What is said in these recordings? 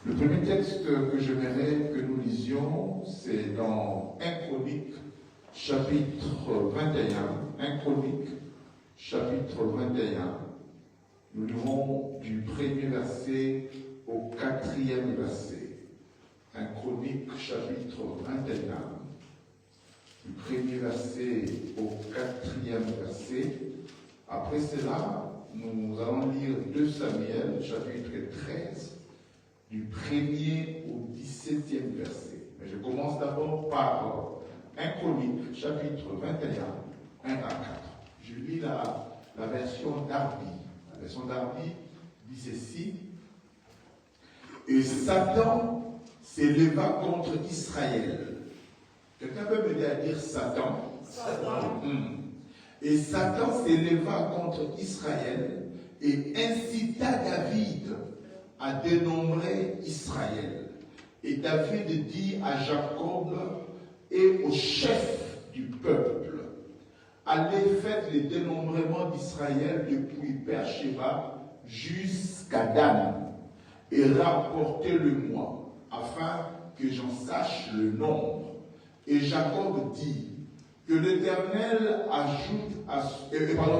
Le premier texte que j'aimerais que nous lisions, c'est dans 1 Chronique, chapitre 21. 1 Chronique, chapitre 21. Nous lirons du premier verset au 4e verset. 1 Chronique, chapitre 21. Du premier verset au 4e verset. Après cela, nous allons lire 2 Samuel, chapitre 13, du 1er au 17e verset. Mais je commence d'abord par 1 Chronique, chapitre 21, 1 à 4. Je lis la version Darby. La version Darby dit ceci. Et Satan s'éleva contre Israël. Quelqu'un peut m'aider à dire Satan? Satan. Et Satan s'éleva contre Israël et incita David à dénombrer Israël. Et David dit à Jacob et aux chefs du peuple, allez faites le dénombrement d'Israël depuis Beersheba jusqu'à Dan et rapportez-le-moi afin que j'en sache le nombre. Et Jacob dit que l'Éternel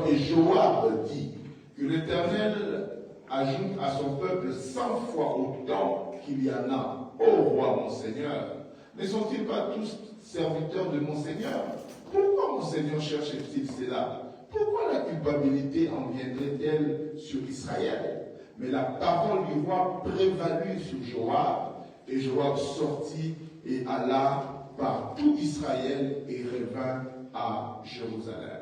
et Joab dit que l'Éternel ajoute à son peuple 100 fois autant qu'il y en a. Ô roi, mon Seigneur, ne sont-ils pas tous serviteurs de mon Seigneur? Pourquoi mon Seigneur cherche-t-il cela? Pourquoi la culpabilité en viendrait-elle sur Israël? Mais la parole du roi prévalut sur Joab, et Joab sortit et alla par tout Israël et revint à Jérusalem.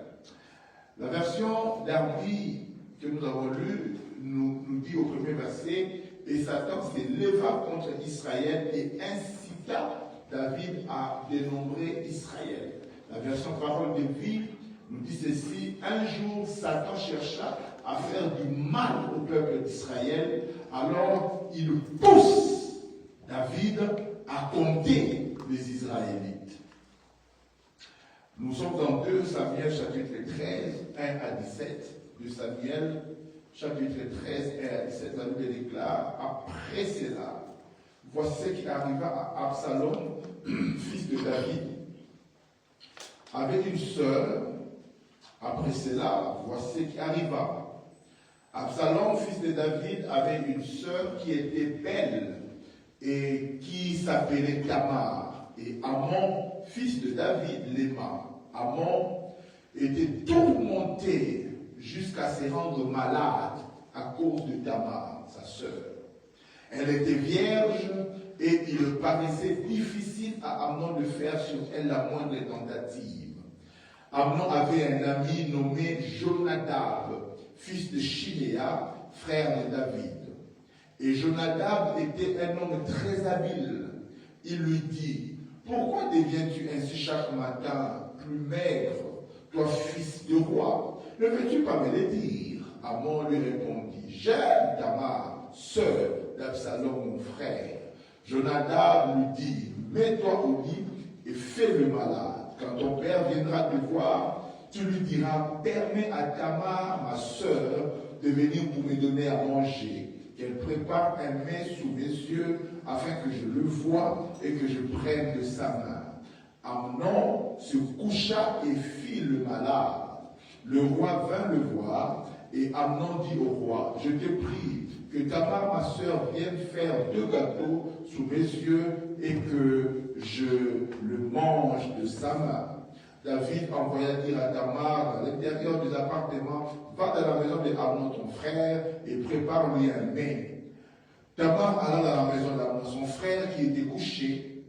La version Darby que nous avons lue nous dit au premier verset, et Satan s'éleva contre Israël et incita David à dénombrer Israël. La version Parole de vie nous dit ceci, un jour Satan chercha à faire du mal au peuple d'Israël, alors il pousse David à compter les Israélites. Nous sommes dans 2 Samuel chapitre 13, 1 à 17. 2 Samuel chapitre 13, 1 à 17. La Bible déclare, après cela, voici ce qui arriva à Absalom, fils de David, avec une sœur. Après cela, voici ce qui arriva. Absalom, fils de David, avait une sœur qui était belle et qui s'appelait Tamar. Et Amon, fils de David, l'aima. Amon était tourmenté jusqu'à se rendre malade à cause de Tamar, sa sœur. Elle était vierge et il paraissait difficile à Amnon de faire sur elle la moindre tentative. Amnon avait un ami nommé Jonadab, fils de Shiméa, frère de David. Et Jonadab était un homme très habile. Il lui dit, pourquoi deviens-tu ainsi chaque matin plus maigre, toi fils de roi? Ne veux-tu pas me le dire? Amnon lui répondit, j'aime Tamar, sœur d'Absalom, mon frère. Jonadab lui dit, mets-toi au lit et fais-le malade. Quand ton père viendra te voir, tu lui diras, permets à Tamar, ma sœur, de venir pour me donner à manger. Qu'elle prépare un mets sous mes yeux, afin que je le voie et que je prenne de sa main. Amnon se coucha et fit le malade. Le roi vint le voir, et Amnon dit au roi, je te prie que Tamar, ma sœur, vienne faire 2 gâteaux sous mes yeux et que je le mange de sa main. David envoya dire à Tamar, à l'intérieur des appartements, va dans la maison d'Amnon, ton frère, et prépare-lui un mets. Tamar alla dans la maison d'Amnon, son frère qui était couché.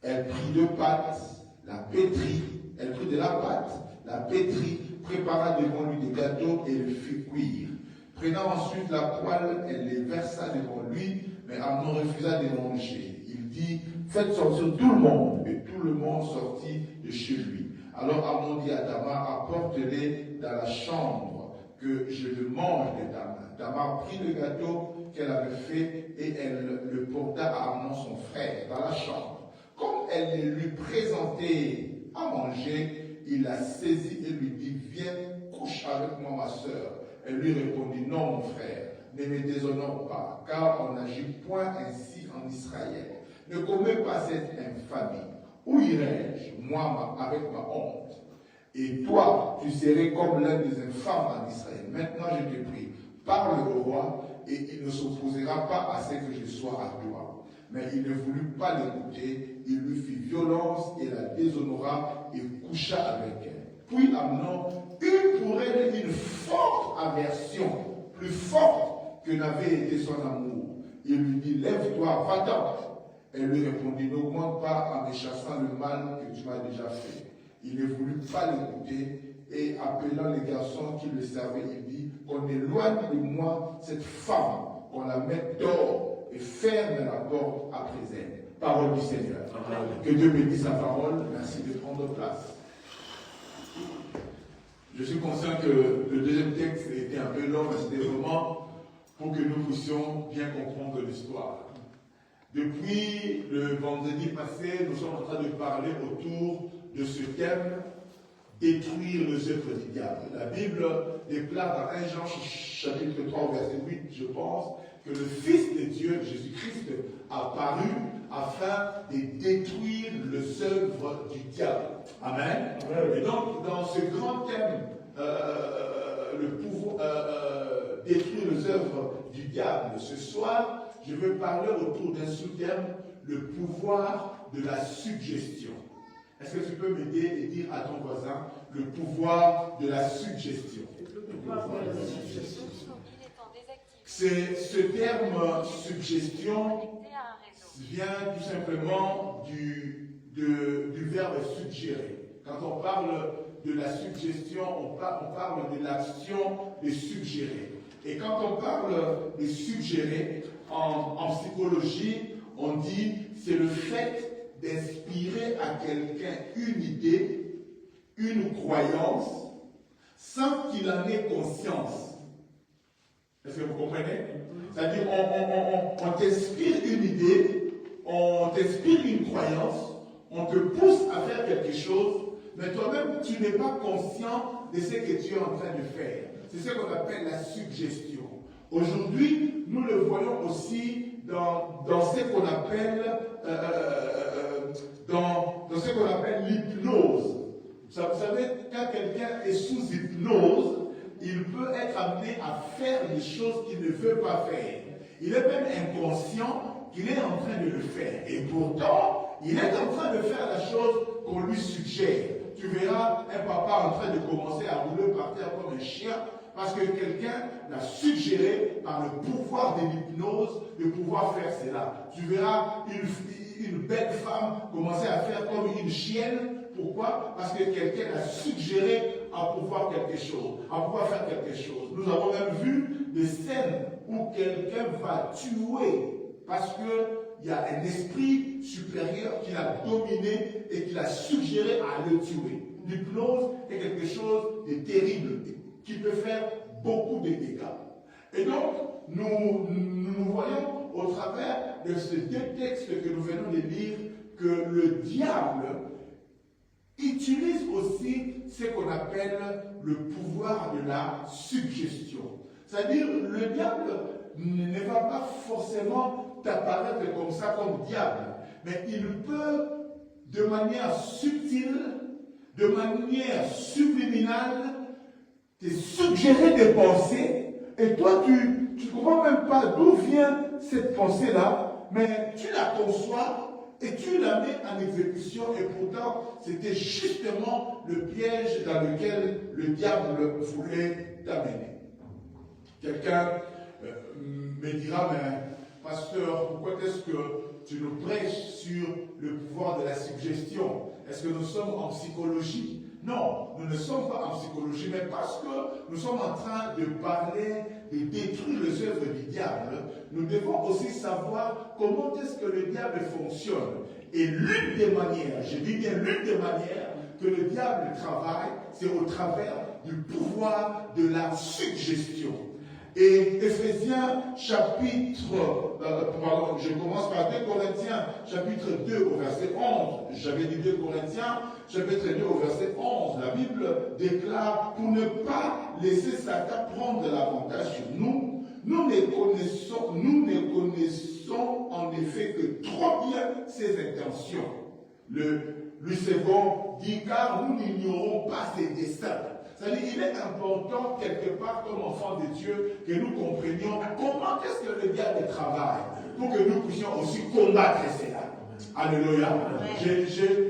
Elle prit 2 pâtes, la pétrit, elle prit de la pâte, la pétrit, prépara devant lui des gâteaux et le fit cuire. Prenant ensuite la poêle, elle les versa devant lui, mais Amnon refusa de manger. Il dit, faites sortir tout le monde, et tout le monde sortit de chez lui. Alors Amnon dit à Tamar, apporte-les dans la chambre, que je le mange de ta main. Tamar prit le gâteau qu'elle avait fait, et elle le porta à Amnon son frère, dans la chambre. Comme elle le lui présentait à manger, il la saisit et lui dit, viens, couche avec moi ma sœur. Elle lui répondit, non mon frère, ne me déshonore pas, car on n'agit point ainsi en Israël. Ne commets pas cette infamie. Où irai-je, moi, avec ma honte? Et toi, tu serais comme l'un des infâmes en Israël. Maintenant, je te prie, parle au roi, et il ne s'opposera pas à ce que je sois à toi. Mais il ne voulut pas l'écouter, il lui fit violence et la déshonora et coucha avec elle. Puis Amnon eut pour elle une forte aversion, plus forte que n'avait été son amour. Il lui dit, lève-toi, va-t'en. Elle lui répondit, n'augmente pas en me chassant le mal que tu m'as déjà fait. Il ne voulut pas l'écouter et appelant les garçons qui le servaient, il dit, qu'on éloigne de moi cette femme, qu'on la mette dehors et ferme la porte après elle. Parole du Seigneur. Amen. Que Dieu bénisse sa parole. Merci de prendre place. Je suis conscient que le deuxième texte était un peu long, mais c'était vraiment pour que nous puissions bien comprendre l'histoire. Depuis le vendredi passé, nous sommes en train de parler autour de ce thème, détruire les œuvres du diable. La Bible déclare dans 1 Jean chapitre 3, verset 8, je pense, que le Fils de Dieu, Jésus-Christ, a paru afin de détruire les œuvres du diable. Amen. Et donc, dans ce grand thème, le pouvoir, détruire les œuvres du diable, ce soir, je vais parler autour d'un sous-thème, le pouvoir de la suggestion. Est-ce que tu peux m'aider et dire à ton voisin le pouvoir de la suggestion? Ce terme suggestion vient tout simplement du verbe suggérer. Quand on parle de la suggestion, on parle de l'action de suggérer. Et quand on parle de suggérer, en psychologie, on dit c'est le fait d'inspirer à quelqu'un une idée, une croyance, sans qu'il en ait conscience. Est-ce que vous comprenez? C'est-à-dire, on t'inspire une idée, on t'inspire une croyance, on te pousse à faire quelque chose, mais toi-même, tu n'es pas conscient de ce que tu es en train de faire. C'est ce qu'on appelle la suggestion. Aujourd'hui, nous le voyons aussi dans ce qu'on appelle l'hypnose. Vous savez, quand quelqu'un est sous hypnose, il peut être amené à faire des choses qu'il ne veut pas faire. Il est même inconscient qu'il est en train de le faire. Et pourtant, il est en train de faire la chose qu'on lui suggère. Tu verras un papa en train de commencer à rouler par terre comme un chien parce que quelqu'un l'a suggéré par le pouvoir de l'hypnose de pouvoir faire cela. Tu verras une belle femme commencer à faire comme une chienne. Pourquoi? Parce que quelqu'un l'a suggéré à pouvoir quelque chose, à pouvoir faire quelque chose. Nous avons même vu des scènes où quelqu'un va tuer parce qu'il y a un esprit supérieur qui l'a dominé et qui l'a suggéré à le tuer. L'hypnose est quelque chose de terrible qui peut faire beaucoup de dégâts. Et donc, nous voyons au travers de ces deux textes que nous venons de lire que le diable utilise aussi ce qu'on appelle le pouvoir de la suggestion. C'est-à-dire, le diable ne va pas forcément t'apparaître comme ça, comme diable, mais il peut, de manière subtile, de manière subliminale, te suggérer des pensées, et toi, tu ne comprends même pas d'où vient cette pensée-là, mais tu la conçois, et tu la mets en exécution, et pourtant, c'était justement le piège dans lequel le diable voulait t'amener. Quelqu'un me dira, mais pasteur, pourquoi est-ce que tu nous prêches sur le pouvoir de la suggestion? Est-ce que nous sommes en psychologie? Non, nous ne sommes pas en psychologie, mais parce que nous sommes en train de parler de détruire les œuvres du diable, nous devons aussi savoir comment est-ce que le diable fonctionne. Et l'une des manières, je dis bien l'une des manières que le diable travaille, c'est au travers du pouvoir de la suggestion. Et Éphésiens chapitre, je commence par 2 Corinthiens chapitre 2 au verset 11. J'avais dit 2 Corinthiens chapitre 2 au verset 11. La Bible déclare, pour ne pas laisser Satan prendre l'avantage sur nous, nous ne connaissons en effet que trop bien ses intentions. Le second dit, car nous n'ignorons pas ses desseins. C'est-à-dire, il est important, quelque part, comme enfants de Dieu, que nous comprenions comment est-ce que le diable travaille, pour que nous puissions aussi combattre cela. Alléluia.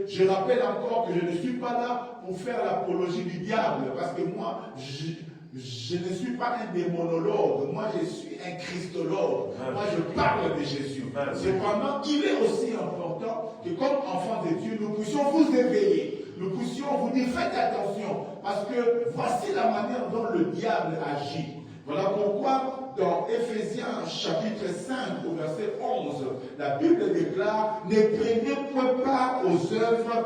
Je rappelle encore que je ne suis pas là pour faire l'apologie du diable, parce que moi, je ne suis pas un démonologue, moi je suis un christologue, moi je parle de Jésus. Cependant, il est aussi important que comme enfants de Dieu, nous puissions vous éveiller, nous puissions vous dire faites attention, parce que voici la manière dont le diable agit. Voilà pourquoi dans Éphésiens chapitre 5 au verset 11, la Bible déclare « Ne prenez point part aux œuvres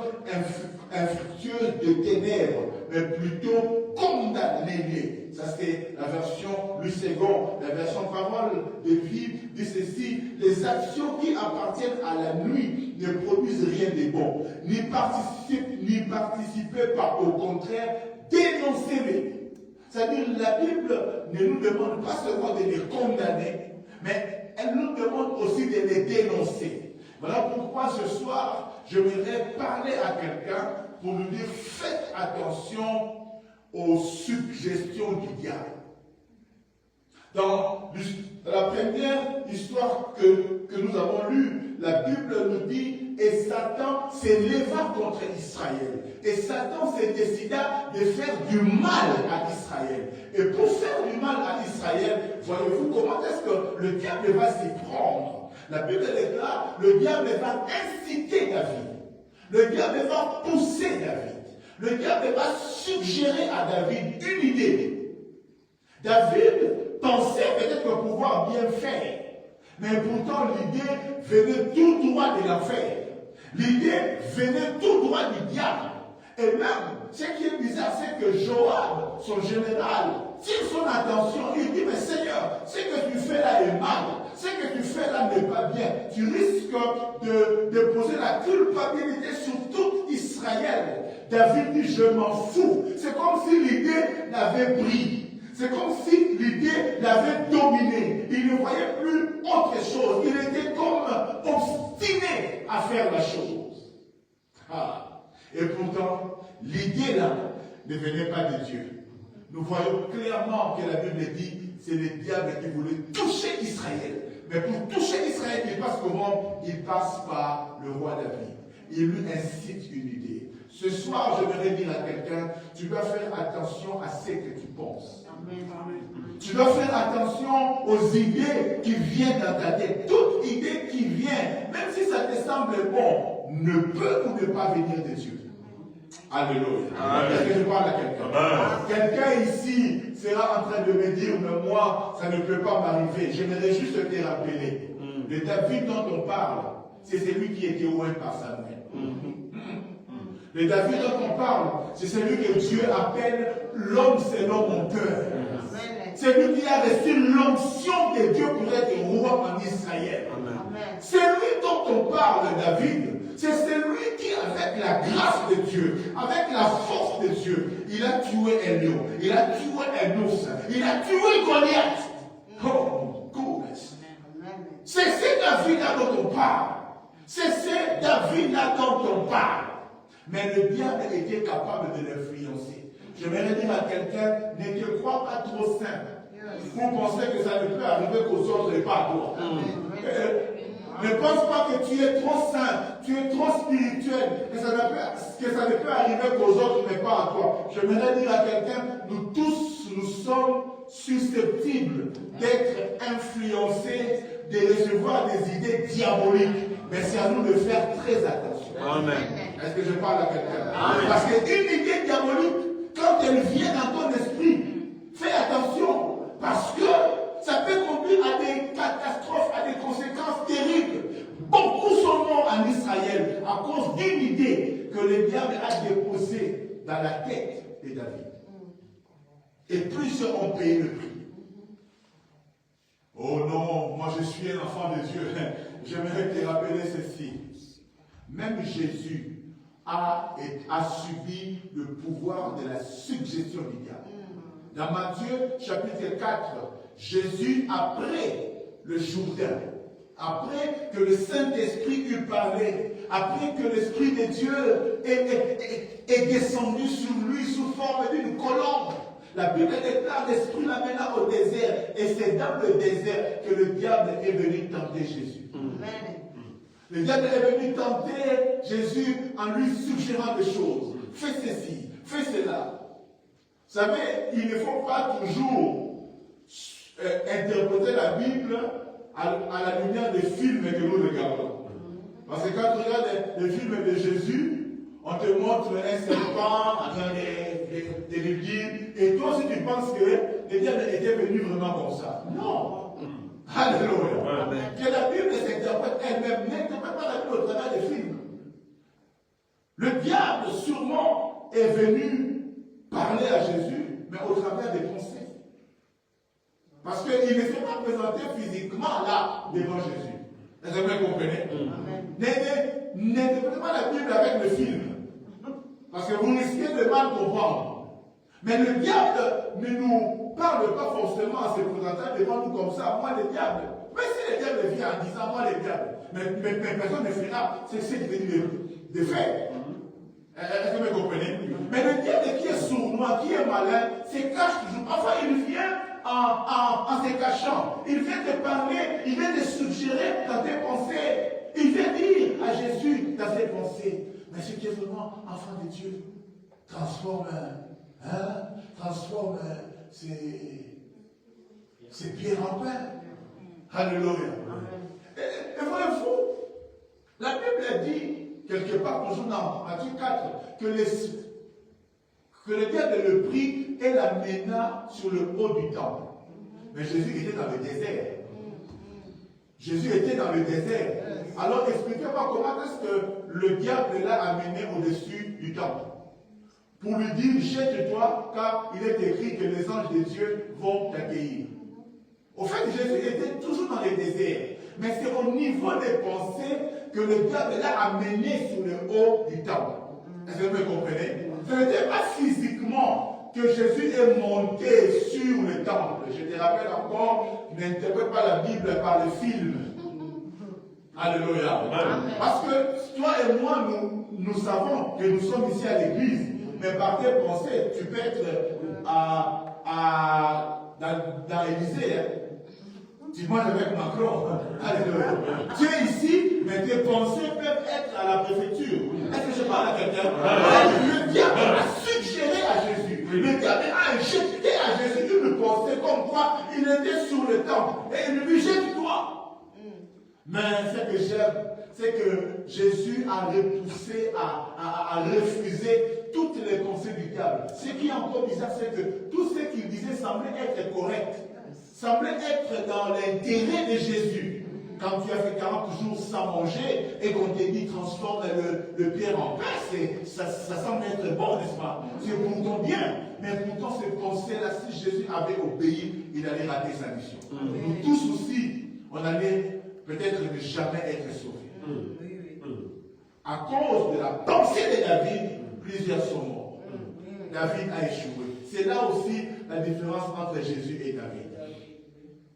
infructueuses de ténèbres, mais plutôt condamnez-les. » Ça c'est la version Louis II, la version Parole de vie dit ceci: « Les actions qui appartiennent à la nuit ne produisent rien de bon, n'y participez pas, au contraire, dénoncez-les. » C'est-à-dire, la Bible ne nous demande pas seulement de les condamner, mais elle nous demande aussi de les dénoncer. Voilà pourquoi ce soir, je voudrais parler à quelqu'un pour lui dire faites attention aux suggestions du diable. Dans la première histoire que nous avons lue, la Bible nous dit « Et Satan s'éleva contre Israël. Et Satan s'est décidé de faire du mal à Israël. Et pour faire du mal à Israël, voyez-vous comment est-ce que le diable va s'y prendre? La Bible déclare, le diable va inciter David. Le diable va pousser David. Le diable va suggérer à David une idée. David pensait peut-être pouvoir bien faire. Mais pourtant, l'idée venait tout droit de l'enfer. L'idée venait tout droit du diable. Et même, ce qui est bizarre, c'est que Joab, son général, tire son attention. Il dit, mais Seigneur, ce que tu fais là est mal. Ce que tu fais là n'est pas bien. Tu risques de poser la culpabilité sur tout Israël. David dit, je m'en fous. C'est comme si l'idée l'avait pris. C'est comme si l'idée l'avait dominé. Il ne voyait plus autre chose. Il était comme obstiné à faire la chose. Ah. Et pourtant, l'idée là ne venait pas de Dieu. Nous voyons clairement que la Bible dit c'est le diable qui voulait toucher Israël. Mais pour toucher Israël, il passe comment? Il passe par le roi David. Il lui incite une idée. Ce soir, je voudrais dire à quelqu'un, tu dois faire attention à ce que tu penses. Tu dois faire attention aux idées qui viennent dans ta tête. Toute idée qui vient, même si ça te semble bon, ne peut ou ne pas venir de Dieu. Alléluia. Est-ce que je parle à quelqu'un? Quelqu'un ici sera en train de me dire, mais moi, ça ne peut pas m'arriver. J'aimerais juste te rappeler. Le David dont on parle, c'est celui qui était oint par sa main. Le David dont on parle, c'est celui que Dieu appelle l'homme selon mon cœur. C'est lui qui a reçu l'onction de Dieu pour être roi en Israël. C'est lui dont on parle, David. C'est celui qui, avec la grâce de Dieu, avec la force de Dieu, il a tué un lion, il a tué un ours, il a tué Goliath. Oh, goodness. C'est ce David-là dont on parle. C'est ce David-là dont on parle. Mais le diable était capable de l'influencer. Je vais dire à quelqu'un, ne te crois pas trop simple. Vous pensez que ça ne peut arriver qu'aux autres et pas à toi. Ne pense pas que tu es trop saint, tu es trop spirituel, que ça ne peut arriver qu'aux autres mais pas à toi. Je voudrais dire à quelqu'un, nous tous, nous sommes susceptibles d'être influencés, de recevoir des idées diaboliques. Mais c'est à nous de faire très attention. Amen. Est-ce que je parle à quelqu'un? Parce qu'une idée diabolique, quand elle vient dans ton esprit, fais attention. Parce que ça peut conduire à des catastrophes, à des conséquences terribles. Beaucoup sont morts en Israël à cause d'une idée que le diable a déposée dans la tête de David. Et plusieurs ont payé le prix. Oh non, moi je suis un enfant de Dieu. J'aimerais te rappeler ceci. Même Jésus a subi le pouvoir de la suggestion du diable. Dans Matthieu chapitre 4, Jésus, après le Jourdain, après que le Saint-Esprit eut parlé, après que l'Esprit de Dieu est descendu sur lui sous forme d'une colombe, la Bible déclare l'Esprit l'amena au désert, et c'est dans le désert que le diable est venu tenter Jésus. Amen. Le diable est venu tenter Jésus en lui suggérant des choses. Fais ceci, fais cela. Vous savez, il ne faut pas toujours interpréter la Bible à la lumière des films que nous regardons. Parce que quand tu regardes les films de Jésus, on te montre un serpent en train de le dire, et toi aussi tu penses que le diable était venu vraiment comme ça. Non. Alléluia. Que la Bible s'interprète elle-même, n'interprète pas la Bible au travers des films. Le diable sûrement est venu parler à Jésus, mais au travers des pensées. Parce qu'il ne s'est pas présenté physiquement là, devant Jésus. Est-ce que vous comprenez? N'interprétez pas la Bible avec le film. Parce que vous risquez de mal comprendre. Mais le diable ne nous parle pas forcément en se présentant devant nous comme ça. Moi, le diable. Mais si le diable vient en disant moi, le diable, mais personne ne fera. C'est ce qui veut dire de faire. Est-ce que vous comprenez? Mais le diable qui est sournois, qui est malin, se cache toujours. Enfin, il vient en se cachant. Il vient te parler, il vient te suggérer dans tes pensées. Il vient dire à Jésus dans ses pensées, mais ce qui est vraiment enfant de Dieu, transforme ses pieds en pain. Alléluia. Et voyez-vous, la Bible dit, quelque part, toujours dans Matthieu 4, que le diable le prit et l'amena sur le haut du temple. Mais Jésus était dans le désert. Jésus était dans le désert. Alors expliquez-moi comment est-ce que le diable l'a amené au-dessus du temple. Pour lui dire, jette-toi, car il est écrit que les anges de Dieu vont t'accueillir. Au fait, Jésus était toujours dans le désert. Mais c'est au niveau des pensées que le diable l'a amené sur le haut du temple. Est-ce que vous me comprenez? Ce n'était pas physiquement que Jésus est monté sur le temple. Je te rappelle encore, n'interprète pas la Bible par le film. Alléluia. Parce que toi et moi, nous savons que nous sommes ici à l'église. Mais par tes pensées, tu peux être dans l'Élysée. Hein. Tu manges avec Macron. Alléluia. Tu es ici, mais tes pensées peuvent être à la préfecture. Est-ce que je parle à quelqu'un? Le diable a suggéré à Jésus. Le diable a jeté à Jésus une pensée comme quoi il était sur le temple. Et il lui jette-toi. Mais ce que j'aime, c'est que Jésus a repoussé, a refusé toutes les pensées du diable. Ce qui est encore bizarre, c'est que tout ce qu'il disait semblait être correct. Semblait être dans l'intérêt de Jésus. Quand tu as fait 40 jours sans manger et qu'on te dit transforme le pierre en pain, ça semble être bon, n'est-ce pas? C'est pourtant bien. Mais pourtant, ces pensées-là, si Jésus avait obéi, il allait rater sa mission. Nous tous aussi, on allait peut-être ne jamais être sauvés. À cause de la pensée de David, plusieurs sont morts. David a échoué. C'est là aussi la différence entre Jésus et David.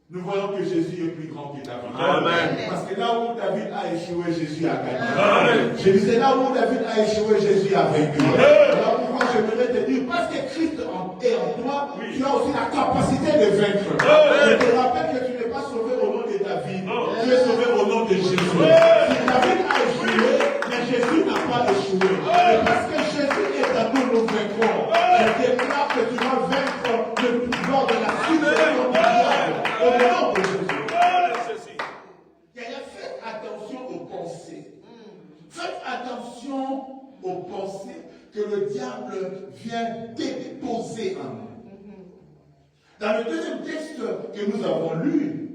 Nous voyons que Jésus est plus grand que David. Amen. Parce que là où David a échoué, Jésus a gagné. Amen. Je disais là où David a échoué, Jésus a vaincu. Alors pourquoi je voudrais te dire, parce que Christ est en toi, tu as aussi la capacité de vaincre. Je te rappelle que tu n'es pas sauvé au nom de David, tu es sauvé au nom de Jésus. Si David a échoué, mais Jésus n'a pas échoué. Et parce que Jésus est en nous, nous vaincrons. Je déclare que tu vas vaincre le pouvoir de la situation mondiale. Au nom de Jésus. Faites attention aux pensées. Faites attention aux pensées que le diable vient déposer en nous. Dans le deuxième texte que nous avons lu,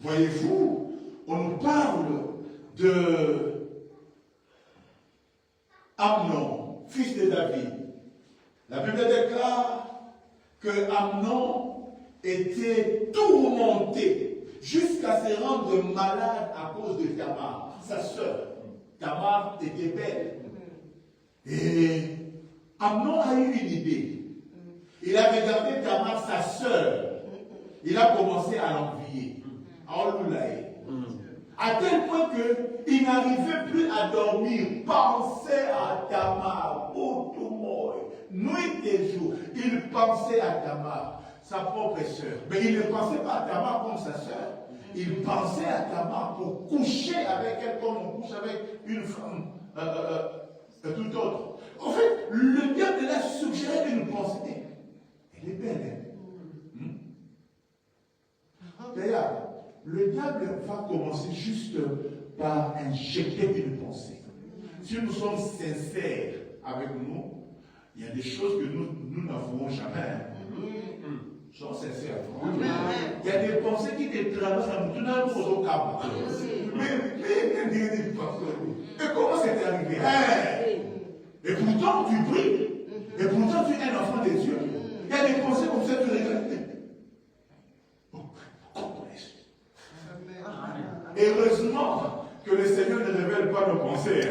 voyez-vous, on nous parle de Amnon, fils de David. La Bible déclare que Amnon était tourmenté jusqu'à se rendre malade à cause de Tamar, sa sœur. Tamar était belle. Et Amnon a eu une idée. Il a regardé Tamar, sa sœur. il a commencé à l'envier. À tel point qu'il n'arrivait plus à dormir. Pensait à Tamar, nuit et jour. Il pensait à Tamar, sa propre sœur. Mais il ne pensait pas à Tamar comme sa sœur. Il pensait à Tamar pour coucher avec elle comme on couche avec une femme tout autre. En fait, le diable l'a suggéré une pensée. Elle est belle, hein? D'ailleurs, le diable va commencer juste par injecter une pensée. Si nous sommes sincères avec nous, il y a des choses que nous n'avouons jamais. Sois sincère. Il y a des pensées qui te traversent à tout d'un coup au câble. Mais comment c'est arrivé? Et pourtant, tu pries. Et pourtant, tu es un enfant de Dieu. Il y a des pensées comme ça, tu regardes. Heureusement que le Seigneur ne révèle pas nos pensées.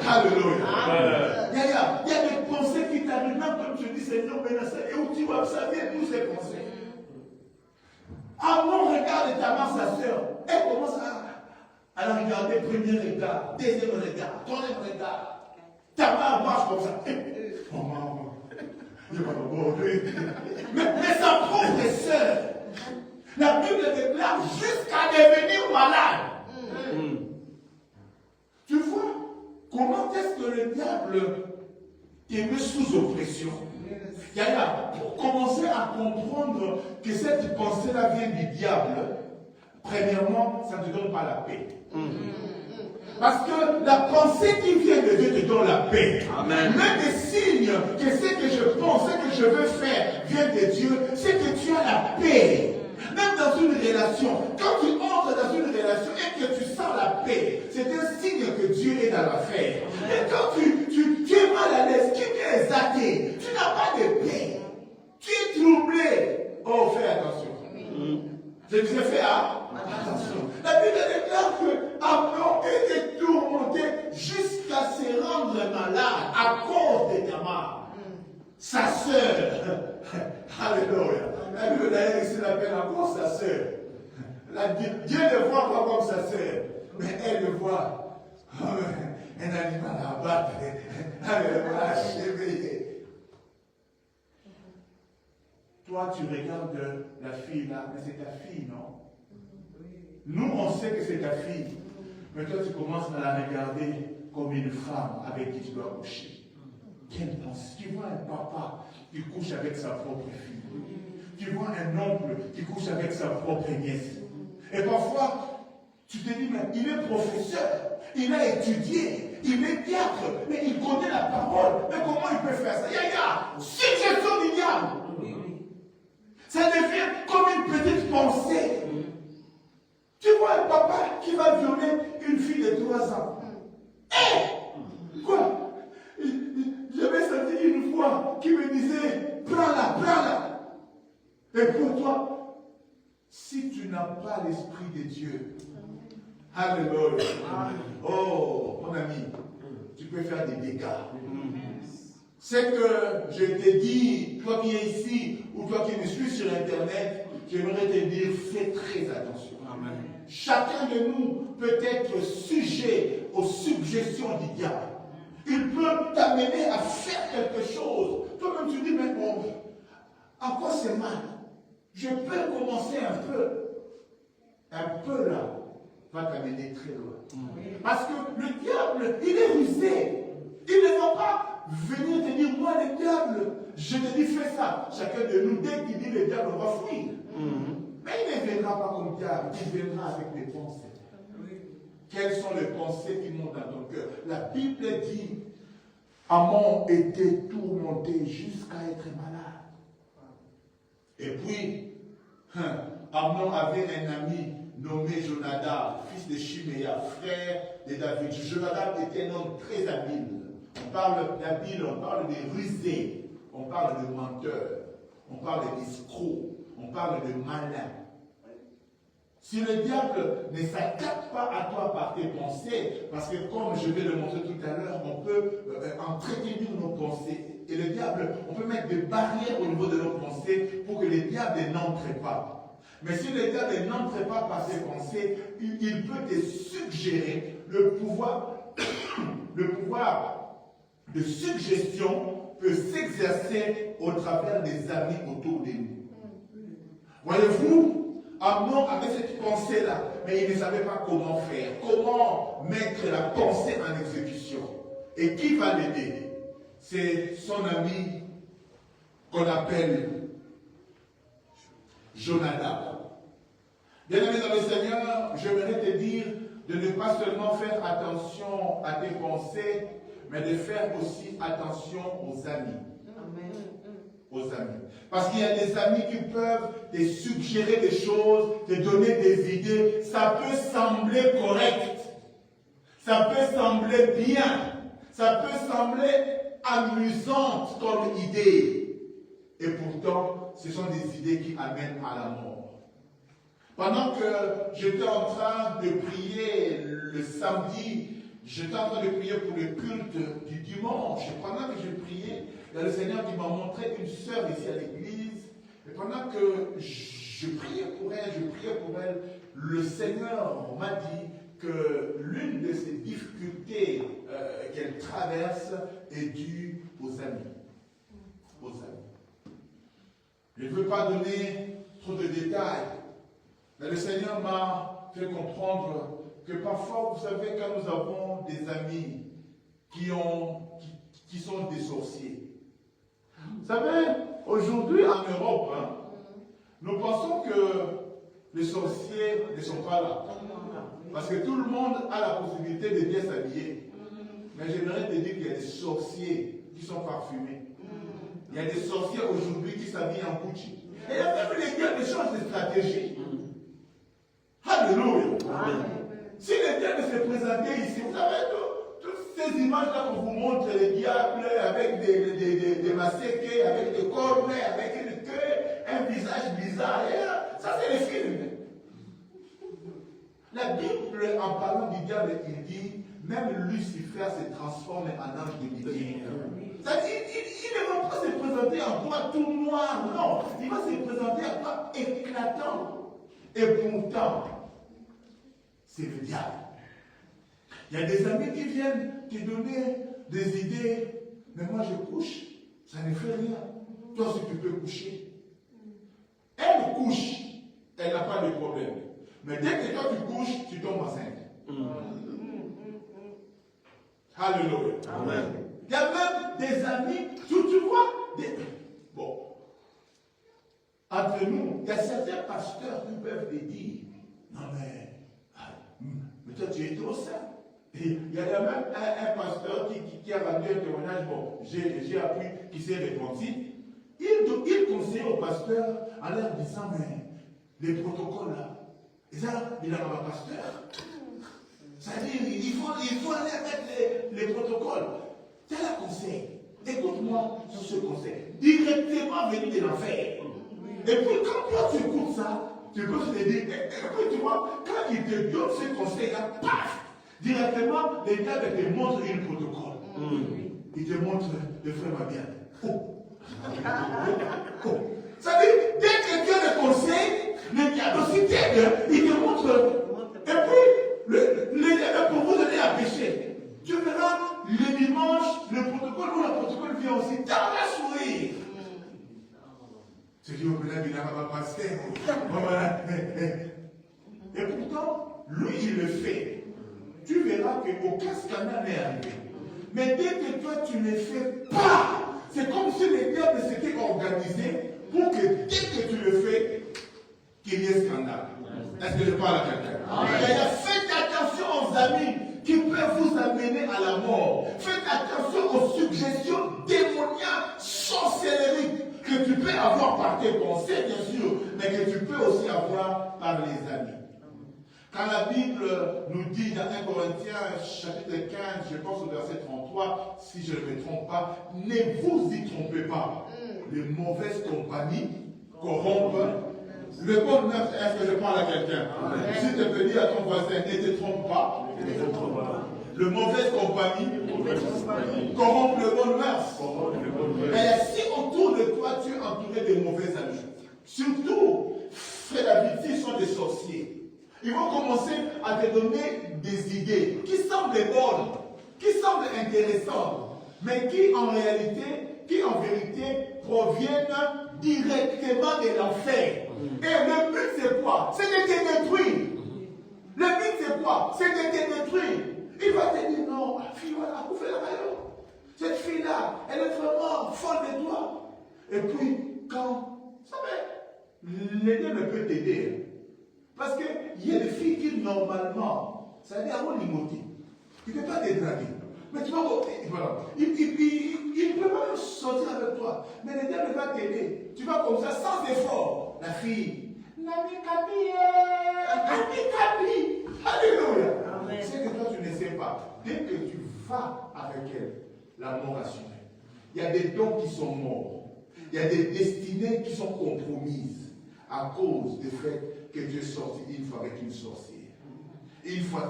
Alléluia. Il y a des pensées qui t'arrivent, même comme tu dis, Seigneur, et où tu vas observer tous ces pensées. Amnon regarde Tamar, sa sœur. Elle commence à la regarder, premier regard, deuxième regard, troisième regard. Tamar marche comme ça. Mais sa propre sœur, la Bible déclare jusqu'à devenir malade. Tu vois comment est-ce que le diable te met sous oppression? Pour commencer à comprendre que cette pensée-là vient du diable, premièrement, ça ne te donne pas la paix. Parce que la pensée qui vient de Dieu te donne la paix. Amen. Même des signes que ce que je pense, ce que je veux faire vient de Dieu, c'est que tu as la paix. Même dans une relation, quand tu entres dans une relation et que tu sens la paix, c'est un signe que Dieu est dans l'affaire. Et quand tu es mal à l'aise, tu es exalté, tu n'as pas de paix, tu es troublé. Oh, fais attention. Je disais, fais attention. La Bible déclare que Amnon était tourmenté jusqu'à se rendre malade à cause de Tamar, sa sœur. Alléluia. La Bible d'ailleurs ici l'appelle encore sa sœur. Dieu ne voit pas comme sa sœur, mais elle le voit. Un animal à abattre. Alléluia, chevillé. Toi, tu regardes la fille là, mais c'est ta fille, non? Nous, on sait que c'est ta fille. Mais toi, tu commences à la regarder comme une femme avec qui tu dois coucher. Quelle pensée? Tu vois un papa qui couche avec sa propre fille. Tu vois un oncle qui couche avec sa propre nièce. Et parfois, tu te dis, mais il est professeur, il a étudié, il est diacre, mais il connaît la parole. Mais comment il peut faire ça? Il y a suggestion du diable. Ça devient comme une petite pensée. Tu vois un papa qui va violer une fille de 3 ans. Quoi? J'avais senti une voix qui me disait, prends-la, prends-la. Et pour toi, si tu n'as pas l'Esprit de Dieu, alléluia. Oh, mon ami, tu peux faire des dégâts. C'est que je te dis, toi qui es ici, ou toi qui me suis sur Internet, j'aimerais te dire, fais très attention. Amen. Chacun de nous peut être sujet aux suggestions du diable. Il peut t'amener à faire quelque chose. Toi-même tu dis, mais bon, en quoi c'est mal? Je peux commencer un peu. Un peu là va t'amener très loin. Parce que le diable, il est rusé. Il ne va pas venir te dire, moi le diable, je te dis fais ça. Chacun de nous, dès qu'il dit le diable, on va fuir. Mais il ne viendra pas comme diable, il viendra avec des pensées. Quelles sont les pensées qui montent dans ton cœur? La Bible dit, Amnon était tourmenté jusqu'à être malade. Et puis, Amnon avait un ami nommé Jonadab, fils de Chiméa, frère de David. Jonadab était un homme très habile. On parle d'habile, on parle de rusé, on parle de menteur, on parle d'escroc, on parle de malin. Si le diable ne s'attaque pas à toi par tes pensées, parce que comme je vais le montrer tout à l'heure, on peut entretenir nos pensées. Et le diable, on peut mettre des barrières au niveau de nos pensées pour que le diable n'entre pas. Mais si le diable n'entre pas par ses pensées, il peut te suggérer le pouvoir de suggestion peut s'exercer au travers des amis autour de nous. Voyez-vous, Amnon avait cette pensée-là, mais il ne savait pas comment faire, comment mettre la pensée en exécution. Et qui va l'aider? C'est son ami qu'on appelle Jonadab. Bien-aimé dans le Seigneur, j'aimerais te dire de ne pas seulement faire attention à tes pensées, mais de faire aussi attention aux amis. Amen. Aux amis. Parce qu'il y a des amis qui peuvent te suggérer des choses, te donner des idées. Ça peut sembler correct. Ça peut sembler bien. Ça peut sembler amusante comme idée. Et pourtant, ce sont des idées qui amènent à la mort. Pendant que j'étais en train de prier le samedi, j'étais en train de prier pour le culte du dimanche. Et pendant que je priais, le Seigneur m'a montré une sœur ici à l'église. Et pendant que je priais pour elle, le Seigneur m'a dit que l'une de ces difficultés qu'elle traverse est due aux amis. Aux amis. Je ne veux pas donner trop de détails, mais le Seigneur m'a fait comprendre que parfois, vous savez, quand nous avons des amis qui sont des sorciers. Vous savez, aujourd'hui en Europe, nous pensons que les sorciers ne sont pas là. Parce que tout le monde a la possibilité de bien s'habiller. Mais j'aimerais te dire qu'il y a des sorciers qui sont parfumés. Il y a des sorciers aujourd'hui qui s'habillent en Gucci. Et il y a même les gars qui changent de stratégie. Alléluia. Si le diable se présentait ici, vous savez, toutes ces images-là qu'on vous montre, les diables avec des masques, avec des cornes, avec une queue, un visage bizarre, ça c'est les films. La Bible, en parlant du diable, il dit, même Lucifer se transforme en ange de lumière. C'est-à-dire, il ne va pas se présenter en toi tout noir, non. Il va se présenter en toi éclatant. Et pourtant, c'est le diable. Il y a des amis qui viennent te donner des idées, mais moi je couche, ça ne fait rien. Toi aussi tu peux coucher. Elle couche, elle n'a pas de problème. Mais dès que toi tu couches, tu tombes enceinte. Alléluia. Amen. Il y a même des amis, tu vois, bon, entre nous, il y a certains pasteurs qui peuvent te dire, non mais toi tu es trop saint. Il y a même un pasteur qui a rendu un témoignage, bon, j'ai appris qu'il s'est repenti. Il conseille au pasteur en leur disant, mais les protocoles là, il a un pasteur. C'est-à-dire, il faut aller avec les protocoles. C'est un conseil. Écoute-moi sur ce conseil. Directement venu de l'enfer. Et puis quand toi tu écoutes ça, tu peux te dire, et puis tu vois, quand il te donne ce conseil-là, paf, directement, les gars te montrent un protocole. Il te montre le frère Mabian. Ça veut dire, dès que Dieu le conseille, le diable aussi t'aide, il te montre. Et puis, le diable pour vous donner à pécher. Tu verras, le dimanche, le protocole vient aussi dans la sourire. C'est qui au pénal, il n'a pas passé. Et pourtant, lui, il le fait. Tu verras qu'aucun scandale n'est arrivé. Mais dès que toi, tu ne le fais pas, c'est comme si les diables s'étaient organisés pour que dès que tu le fais, qu'il y ait scandale. Est-ce que je parle à quelqu'un? Faites attention aux amis qui peuvent vous amener à la mort. Faites attention aux suggestions démoniaques, sorcelleries que tu peux avoir par tes pensées, bien sûr, mais que tu peux aussi avoir par les amis. Quand la Bible nous dit dans 1 Corinthiens chapitre 15, je pense au verset 33, si je ne me trompe pas, ne vous y trompez pas. Les mauvaises compagnies corrompent. Le bon neuf, est-ce que je parle à quelqu'un? Si tu peux dire à ton voisin, ne te trompe pas. Le mauvaise compagnie corrompt le bon mœurs. Mais si autour de toi, tu es entouré de mauvais amis, surtout, frère David, s'ils sont des sorciers, ils vont commencer à te donner des idées qui semblent bonnes, qui semblent intéressantes, mais qui en vérité, proviennent directement de l'enfer. Et le but c'est quoi? C'est de te détruire. Le but c'est quoi? C'est de te détruire. Il va te dire non, fille, voilà, vous faites la rayon. Cette fille-là, elle est vraiment folle de toi. Et puis, quand, vous savez, l'aider ne peut t'aider. Parce qu'il y a des filles qui, normalement, ça veut dire avoir l'imoté. Il ne peut pas te draguer. Mais tu vas voir, voilà. Il ne peut pas sortir avec toi. Mais le diable va t'aider. Tu vas comme ça, sans effort. La fille, Nami Kabi, alléluia. C'est que toi, tu ne sais pas. Dès que tu vas avec elle, la mort assurée. Il y a des dons qui sont morts. Il y a des destinées qui sont compromises à cause du fait que tu es sorti une fois avec une sorcière. Une fois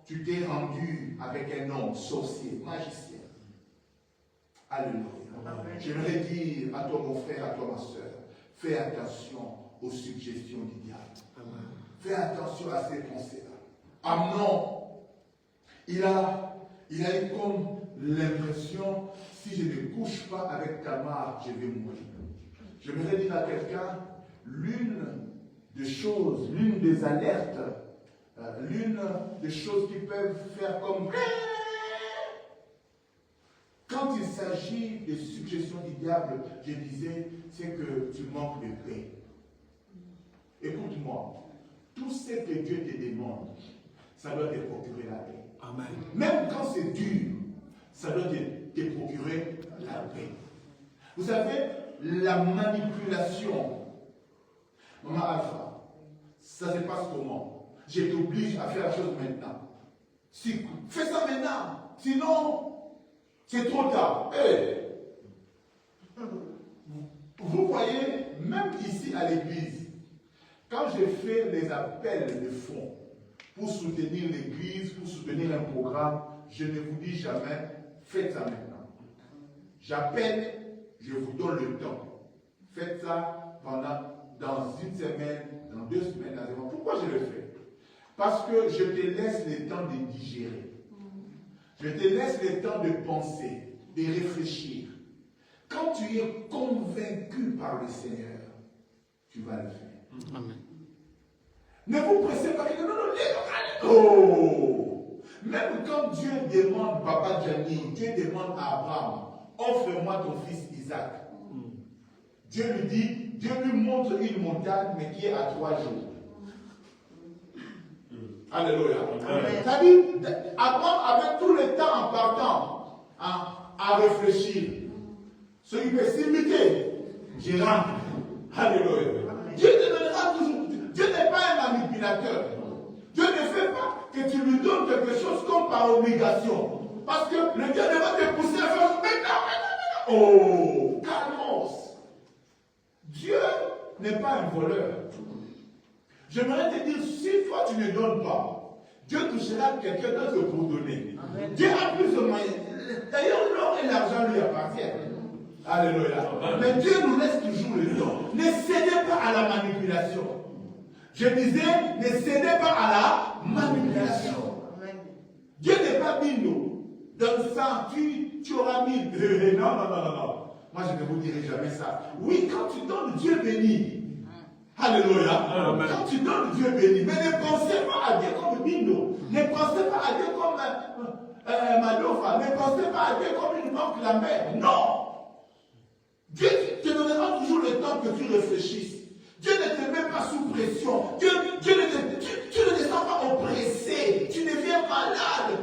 tu t'es rendu avec un homme sorcier, magicien. Alléluia. J'aimerais dire à toi mon frère, à toi ma soeur, fais attention aux suggestions du diable. Fais attention à ces pensées-là. Amnon, il a eu comme l'impression, si je ne couche pas avec Tamar, je vais mourir. J'aimerais dire à quelqu'un, l'une des alertes, l'une des choses qui peuvent faire comme quand il s'agit des suggestions du diable, je disais, c'est que tu manques de paix. Écoute-moi, tout ce que Dieu te demande, ça doit te procurer la paix. Amen. Même quand c'est dur, ça doit te procurer la paix. Vous savez, la manipulation, Maman Alpha, ça se passe comment? Je t'oblige à faire la chose maintenant. Fais ça maintenant, sinon, c'est trop tard. Hey. Vous voyez, même ici à l'église, quand je fais les appels de fonds pour soutenir l'église, pour soutenir un programme, je ne vous dis jamais, faites ça maintenant. J'appelle, je vous donne le temps. Faites ça dans une semaine, dans 2 semaines, dans 1 mois. Pourquoi je le fais? Parce que je te laisse le temps de digérer. Je te laisse le temps de penser, de réfléchir. Quand tu es convaincu par le Seigneur, tu vas le faire. Amen. Ne vous pressez pas que oh! Même quand Dieu demande, Papa Gianni, Dieu demande à Abraham, offre-moi ton fils Isaac. Dieu lui montre une montagne, mais qui est à 3 jours. Alléluia. C'est-à-dire, Abraham avait tout le temps en partant à réfléchir. Ce qui peut s'imiter, je rentre. Alléluia. Dieu te donnera toujours. Dieu n'est pas un manipulateur. Dieu ne fait pas que tu lui donnes quelque chose comme par obligation. Parce que le diable va te pousser à faire maintenant. Oh, calmos. Dieu n'est pas un voleur. J'aimerais te dire, si toi tu ne donnes pas, Dieu touchera quelqu'un d'autre pour donner. Amen. Dieu a plus de moyens. D'ailleurs, l'or et l'argent lui appartiennent. Alléluia. Mais Dieu nous laisse toujours le temps. Ne cédez pas à la manipulation. Je disais, ne cédez pas à la manipulation. Amen. Dieu n'est pas bino. Donne ça, tu auras 1000. Non. Moi, je ne vous dirai jamais ça. Oui, quand tu donnes, Dieu bénit. Alléluia. Amen. Quand tu donnes, Dieu bénit. Mais ne pensez pas à Dieu comme bino. Ne pensez pas à Dieu comme Madofa. Ne pensez pas à Dieu comme une banque la mer. Non. Dieu te donnera toujours le temps que tu réfléchisses. Dieu ne te met pas sous pression. Tu ne te sens pas oppressé. Tu deviens malade.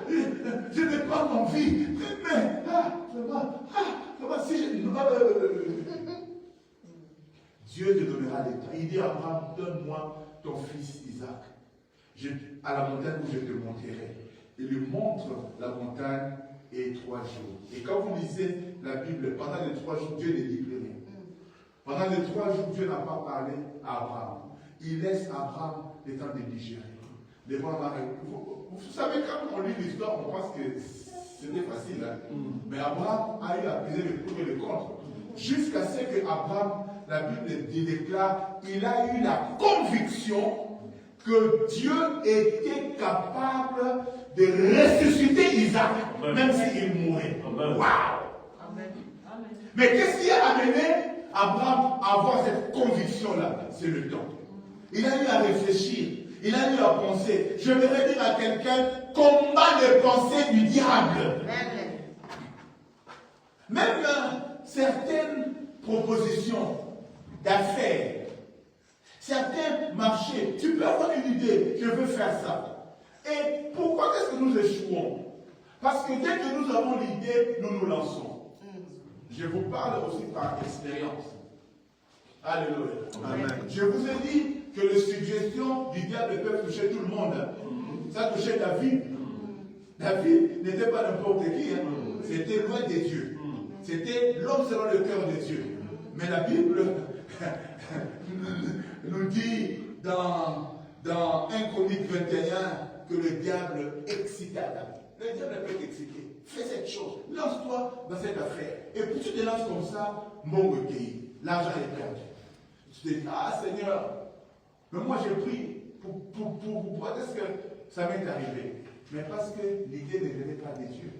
Je n'ai pas envie. Mais, si Dieu te donnera des temps. Il dit à Abraham, donne-moi ton fils Isaac. À la montagne où je te montrerai. Il lui montre la montagne et 3 jours. Et quand vous lisez la Bible, pendant les 3 jours, Dieu ne dit plus rien. Pendant les 3 jours, Dieu n'a pas parlé à Abraham. Il laisse Abraham le temps de digérer. devant Marie. Vous savez, quand on lit l'histoire, on pense que c'était facile. Hein? Mais Abraham a eu à peser le pour et le contre. Jusqu'à ce que Abraham, la Bible déclare, il a eu la conviction que Dieu était capable de ressusciter Isaac, même s'il mourait. Waouh! Mais qu'est-ce qui a amené Abraham à avoir cette conviction-là? C'est le temps. Il a eu à réfléchir. Il a eu à penser. Je vais dire à quelqu'un, combat les pensées du diable. Même certaines propositions d'affaires, certains marchés, tu peux avoir une idée, je veux faire ça. Et pourquoi est-ce que nous échouons? Parce que dès que nous avons l'idée, nous nous lançons. Je vous parle aussi par expérience. Alléluia. Amen. Je vous ai dit que les suggestions du diable peuvent toucher tout le monde. Ça touchait David. David n'était pas n'importe qui. Hein. C'était loin des dieux. C'était l'homme selon le cœur de Dieu. Mais la Bible nous dit dans 1 Chronique 21 que le diable excita David. Le diable peut t'exciter. Fais cette chose. Lance-toi dans cette affaire. Et puis tu te lances comme ça, mon recueilli. L'argent est perdu. Tu te dis, ah Seigneur, mais moi j'ai pris pourquoi est-ce que ça m'est arrivé? Mais parce que l'idée ne venait pas des dieux.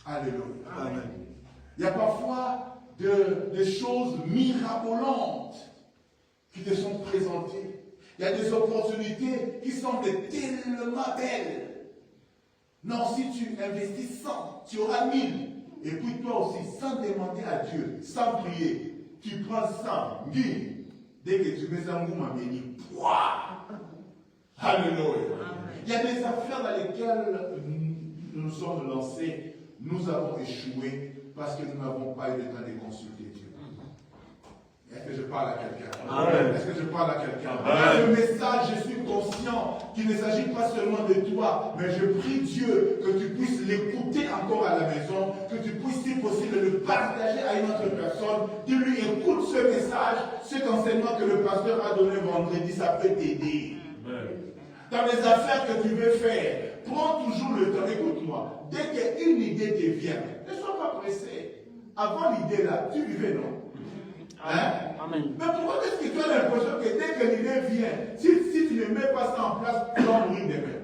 Alléluia. Amen. Il y a parfois des choses mirabolantes qui te sont présentées. Il y a des opportunités qui semblent tellement belles. Non, si tu investis 100, tu auras 1000. Et puis toi aussi, sans demander à Dieu, sans prier, tu prends 100, 1000. Dès que tu mets ça en goût, ma béni, pouah! Alléluia. Il y a des affaires dans lesquelles nous nous sommes lancés, nous avons échoué parce que nous n'avons pas eu le temps de consulter Dieu. Est-ce que je parle à quelqu'un? Est-ce que je parle à quelqu'un? Le message, je suis conscient qu'il ne s'agit pas seulement de toi, mais je prie Dieu que tu puisses l'écouter encore à la maison, que tu puisses, si possible, le partager à une autre personne. Dis-lui, écoute ce message, cet enseignement que le pasteur a donné vendredi, ça peut t'aider. Dans les affaires que tu veux faire, prends toujours le temps. Écoute-moi, dès qu'une idée te vient, ne sois pas pressé. Avant l'idée là, tu vivais, non? Hein? Amen. Mais pourquoi est-ce que tu as l'impression que dès que l'idée vient, si tu ne mets pas ça en place, tu vas mourir demain?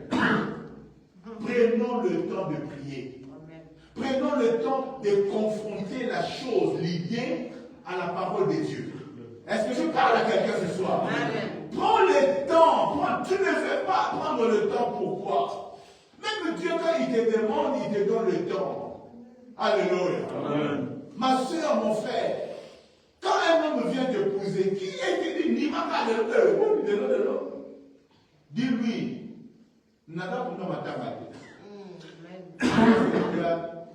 Prenons le temps de prier. Amen. Prenons le temps de confronter la chose, l'idée, à la parole de Dieu. Est-ce que je parle à quelqu'un ce soir? Amen. Prends le temps. Tu ne fais pas prendre le temps. Pourquoi? Même Dieu, quand il te demande, il te donne le temps. Alléluia. Amen. Ma soeur, mon frère, quand un homme vient t'épouser, qui est dit, ni ma dis-lui, nada pour nous matamate.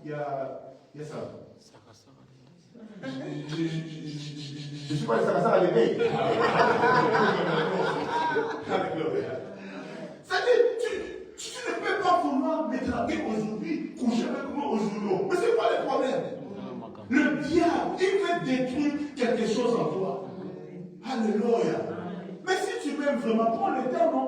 Il y a ça. Je ne suis pas le sarrasin à l'éveil. C'est-à-dire, tu ne peux pas vouloir me draguer aujourd'hui, coucher avec moi aujourd'hui. Mais c'est quoi le problème? Le diable, il veut détruire quelque chose en toi. Alléluia. Mais si tu m'aimes vraiment, prends le temps, non?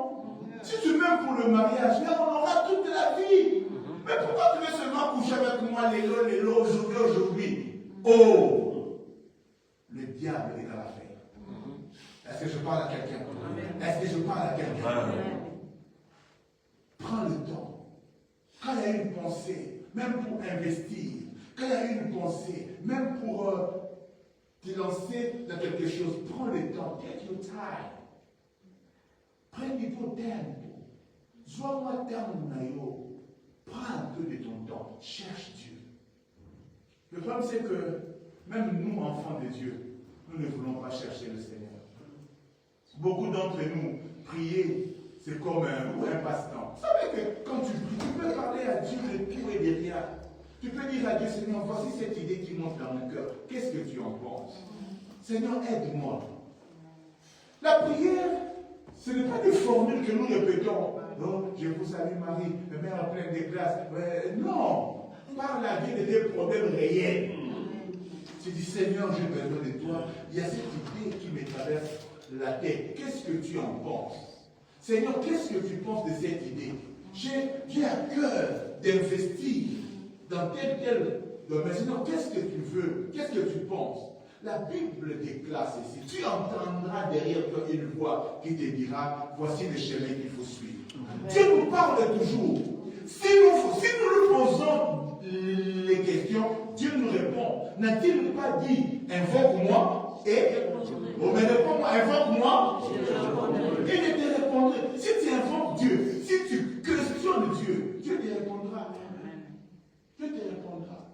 Si tu m'aimes pour le mariage, là, on aura toute la vie. Mais pourquoi tu veux seulement coucher avec moi les lots, aujourd'hui? Oh! Le diable est dans l'affaire. Est-ce que je parle à quelqu'un? Est-ce que je parle à quelqu'un? Prends le temps. Quand il y a une pensée, même pour investir, quand il y a une pensée, même pour te lancer dans quelque chose, prends le temps. Take your time. Prends du bon tempo. Sois-moi terme naïo. Prends un peu de ton temps. Cherche Dieu. Le problème, c'est que même nous, enfants de Dieu, nous ne voulons pas chercher le Seigneur. Beaucoup d'entre nous, prier, c'est comme un passe-temps. Vous savez que quand tu pries, tu peux parler à Dieu de tout et de rien. Tu peux dire à Dieu, Seigneur, voici cette idée qui monte dans mon cœur. Qu'est-ce que tu en penses? Seigneur, aide-moi. La prière, ce n'est pas des formules que nous répétons. Non, je vous salue Marie, mère pleine de grâce. Non, parle à Dieu de tes problèmes réels. Tu dis, Seigneur, j'ai besoin de toi. Il y a cette idée qui me traverse la tête. Qu'est-ce que tu en penses? Seigneur, qu'est-ce que tu penses de cette idée? J'ai à cœur d'investir dans tel domaine. Seigneur, qu'est-ce que tu veux? Qu'est-ce que tu penses? La Bible déclare ceci. Tu entendras derrière toi une voix qui te dira, voici le chemin qu'il faut suivre. Dieu nous parle toujours. Si nous lui posons les questions, Dieu nous répond. N'a-t-il pas dit, invoque-moi et mais réponds-moi, invoque-moi. Et je te répondrai. Si tu invoques Dieu, si tu questionnes Dieu, Dieu te répondra. Dieu te répondra.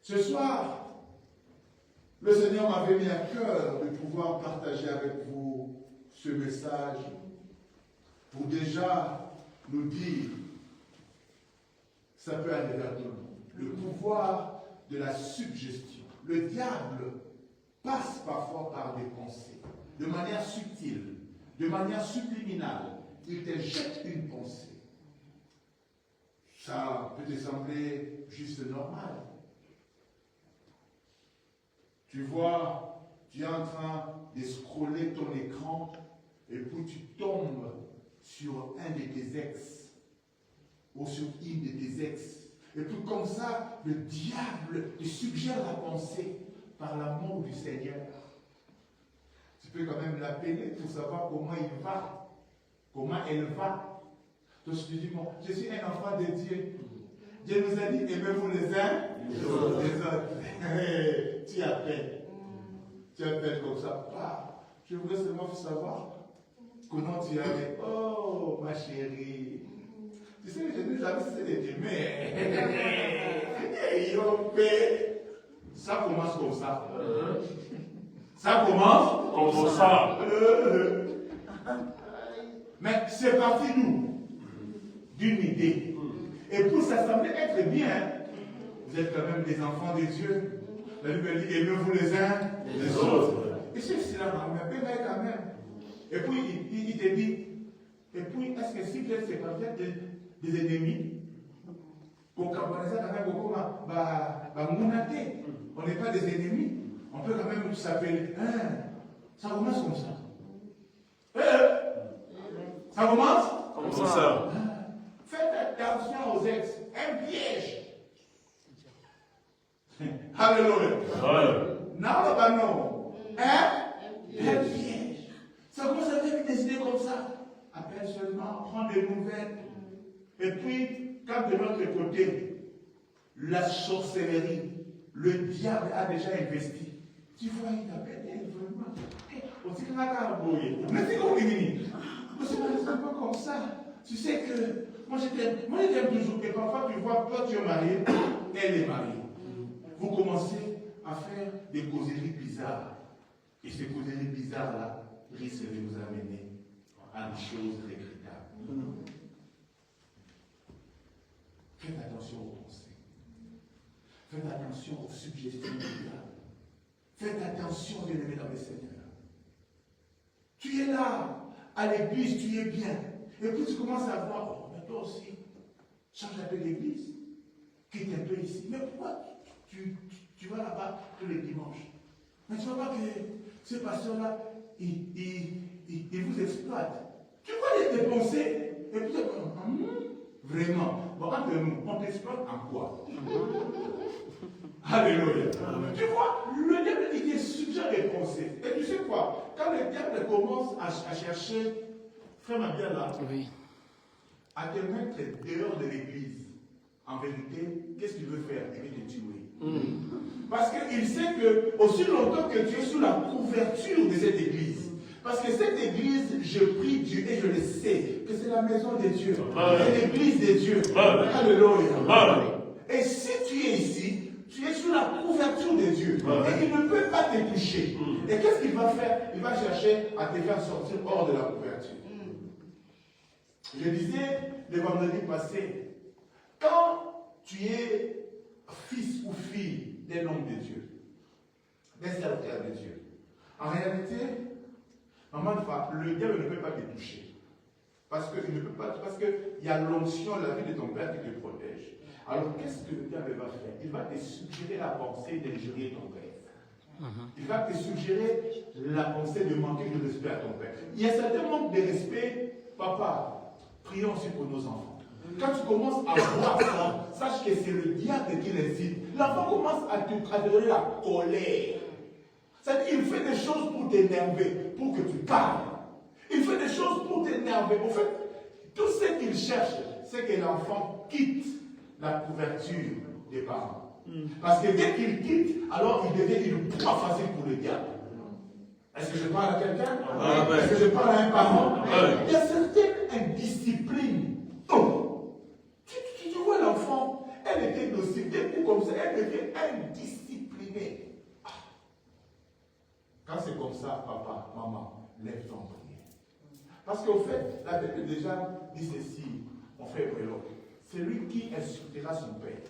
Ce soir, le Seigneur m'avait mis à cœur de pouvoir partager avec vous ce message pour déjà nous dire, ça peut aller vers tout le monde, le pouvoir de la suggestion. Le diable passe parfois par des pensées, de manière subtile, de manière subliminale. Il te jette une pensée. Ça peut te sembler juste normal. Tu vois, tu es en train de scroller ton écran et puis tu tombes sur un de tes ex ou sur une de tes ex. Et puis comme ça, le diable te suggère la pensée par l'amour du Seigneur. Tu peux quand même l'appeler pour savoir comment il va, comment elle va. Donc je te dis, bon, je suis un enfant de Dieu. Dieu nous a dit, aimez-vous les uns les autres. Tu appelles. Tu appelles comme ça. Ah, je voudrais seulement savoir comment tu allais. Oh, ma chérie. Tu sais, je n'ai jamais cessé de t'aimer. Ça commence comme ça. Ça commence comme ça. Mais c'est parti, nous, d'une idée. Et pour ça semblait être bien. Vous êtes quand même des enfants de Dieu. La Bible dit, aimez-vous les uns les autres. Et c'est cela, mais quand même. Et puis, il te dit, et puis, est-ce que si vous êtes séparés des ennemis, pour qu'on on n'est pas des ennemis, on peut quand même s'appeler. Ça commence comme ça. Ça commence comme ça. Faites attention aux ex. Un piège. Alléluia. Non. Un piège. Ça commence avec des idées comme ça. Appelle seulement, prends des nouvelles. Et puis, quand de l'autre côté, la sorcellerie, le diable a déjà investi. Tu vois, il t'appelle vraiment. On dit qu'on a qu'à embrouiller. Mais c'est comme il c'est un peu comme ça. Tu sais que moi j'aime toujours. Et parfois tu vois, toi tu es marié, elle est mariée. Vous commencez à faire des causeries bizarres. Et ces causeries bizarres-là risquent de vous amener à des choses regrettables. Faites attention aux pensées. Faites attention aux suggestions du diable. Faites attention, bien-aimés dans le Seigneur. Tu es là, à l'église, tu es bien. Et puis tu commences à voir, oh, mais toi aussi, change un peu d'église. Quitte un peu ici. Mais pourquoi tu vas là-bas tous les dimanches? Mais tu ne vois pas que ce pasteur-là, il vous exploite. Tu vois les pensées. Et puis tu dis, vraiment. Bon, entre nous, on t'exploite en quoi? Alléluia. Tu vois, le diable, il te suggère des pensées. Et tu sais quoi? Quand le diable commence à chercher, frère Mabia là, à te mettre dehors de l'église, en vérité, qu'est-ce qu'il veut faire? Il veut te tuer. Parce qu'il sait que, aussi longtemps que tu es sous la couverture de cette église, parce que cette église, je prie Dieu et je le sais, que c'est la maison de Dieu, c'est l'église de Dieu. Alléluia. Et si tu es ici, tu es sous la couverture de Dieu. Et il ne peut pas te toucher. Et qu'est-ce qu'il va faire? Il va chercher à te faire sortir hors de la couverture. Je disais le vendredi passé, quand tu es fils ou fille d'un homme de Dieu, d'un serviteur de Dieu, en réalité, maman, le diable ne peut pas te toucher. Parce qu'il ne peut pas, parce qu'il y a l'onction, la vie de ton père qui te protège. Alors qu'est-ce que le diable va faire? Il va te suggérer la pensée d'injurier ton père. Il va te suggérer la pensée de manquer de respect à ton père. Il y a certains manques de respect Papa, prions aussi pour nos enfants. Quand tu commences à voir ça, sache que c'est le diable qui les cite. L'enfant commence à te donner la colère. C'est-à-dire qu'il fait des choses pour t'énerver, pour que tu parles. Il fait des choses pour t'énerver. En fait, tout ce qu'il cherche, c'est que l'enfant quitte la couverture des parents. Parce que dès qu'il quitte, alors il devient une proie facile pour le diable. Est-ce que je parle à quelqu'un? Est-ce que je parle à un parent? Il y a certaines indisciplines. Oh. Tu vois l'enfant, elle était docile, depuis comme ça, elle devient indisciplinée. Ah. Quand c'est comme ça, papa, maman, lève-toi en prière. Parce qu'au fait, la Bible déjà dit ceci, mon frère Brélo, c'est lui qui insultera son père,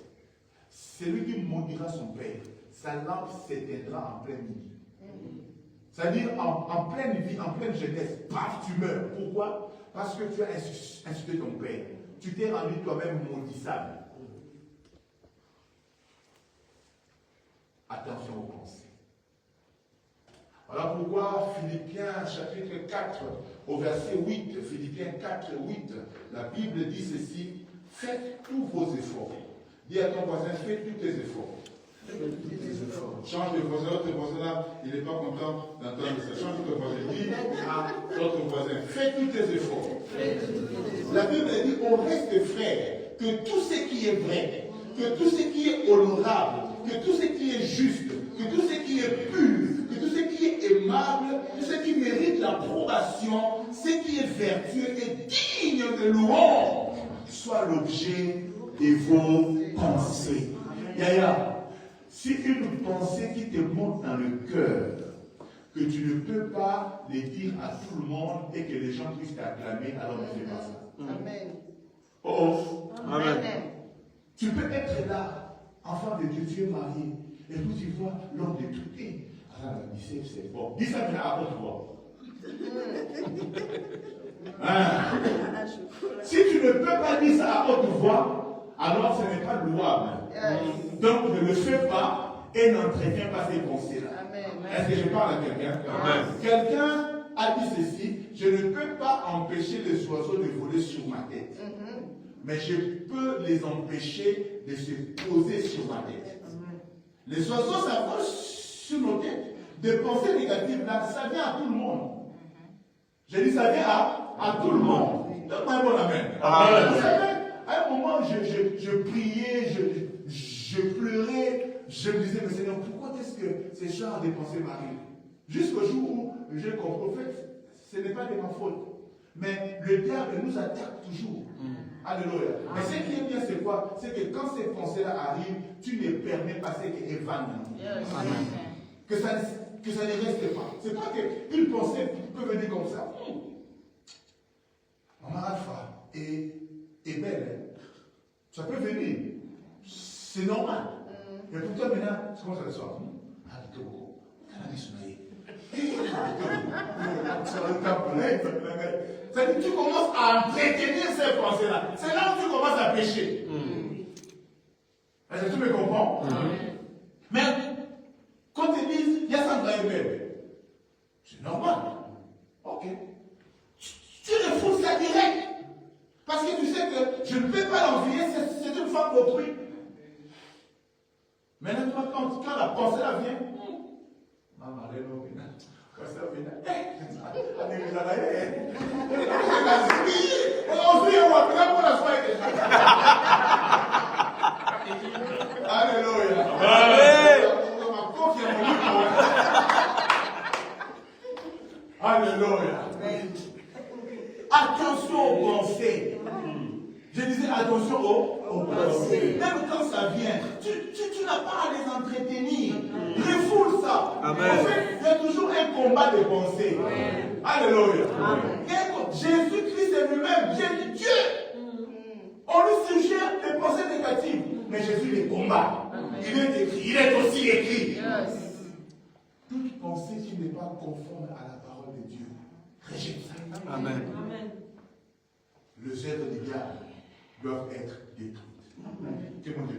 c'est lui qui maudira son père, sa lampe s'éteindra en pleine nuit. C'est-à-dire en pleine vie, en pleine jeunesse, paf, tu meurs. Pourquoi? Parce que tu as insulté ton père. Tu t'es rendu toi-même maudissable. Attention aux pensées. Voilà pourquoi Philippiens chapitre 4 au verset 8, Philippiens 4, 8, la Bible dit ceci, faites tous vos efforts. Dis à ton voisin, fais tous tes efforts. Change de voisin, l'autre voisin là, il n'est pas content d'entendre ça. Change de voisin, dis à l'autre voisin, fais tous tes efforts. La Bible dit au reste, frère, que tout ce qui est vrai, que tout ce qui est honorable, que tout ce qui est juste, que tout ce qui est pur, que tout ce qui est aimable, tout ce qui mérite l'approbation, ce qui est vertueux et digne de louange, soit l'objet de vos pensées. Yaya, si une pensée qui te monte dans le cœur, que tu ne peux pas les dire à tout le monde et que les gens puissent t'acclamer, alors ne fais pas ça. Amen. Oh, Amen. tu peux être là, enfant de Dieu, tu es marié, et puis tu vois l'homme de tout. Alors la lycée, c'est bon. Dis ça maintenant à haute voix. Si tu ne peux pas dire ça à haute voix, alors ce n'est pas louable. Donc ne le fais pas et n'entretiens pas ces pensées-là. Est-ce que je parle à quelqu'un? Quelqu'un a dit ceci, je ne peux pas empêcher les oiseaux de voler sur ma tête. Mais je peux les empêcher de se poser sur ma tête. Les oiseaux, ça vole sur nos têtes. Des pensées négatives, là, ça vient à tout le monde. J'ai dit, ça vient à tout le monde. Donne-moi un bon amen. Vous savez, à un moment, je priais, je pleurais, je me disais, mais Seigneur, pourquoi est-ce que ces genres de pensées m'arrivent? Jusqu'au jour où j'ai compris, en fait, ce n'est pas de ma faute. Mais le diable nous attaque toujours. Alléluia. Mais ce qui est bien, c'est quoi? C'est que quand ces pensées-là arrivent, tu ne permets pas ce qui est vain. Que ça ne reste pas. C'est pas qu'une pensée peut venir comme ça. Maman Alpha est belle. Ça peut venir. C'est normal. Mais pour toi maintenant, tu commences à le soir. C'est-à-dire tu commences à entretenir ces pensées-là. C'est là où tu commences à pécher. Est-ce que tu me comprends? Mais quand ils disent, il y a Sandra et belle, c'est normal. Ok. Tu refoules ça direct. Parce que tu sais que je ne peux pas l'envier, c'est une femme d'autrui. Maintenant, toi, quand la pensée là vient, maman, elle est là, quand ça vient, alléluia. Alléluia. Attention aux pensées. Je disais attention aux pensées. Même quand ça vient, tu n'as pas à les entretenir. Refoule ça. Amen. En fait, il y a toujours un combat de pensées. Alléluia. Jésus-Christ est lui-même, Dieu. On lui suggère des pensées négatives, mais Jésus les combat. Il est écrit, il est aussi écrit. Toute pensée qui n'est pas conforme à la parole de Dieu, rejette ça. Amen. Les œuvres du diable doivent être détruites. Que mon Dieu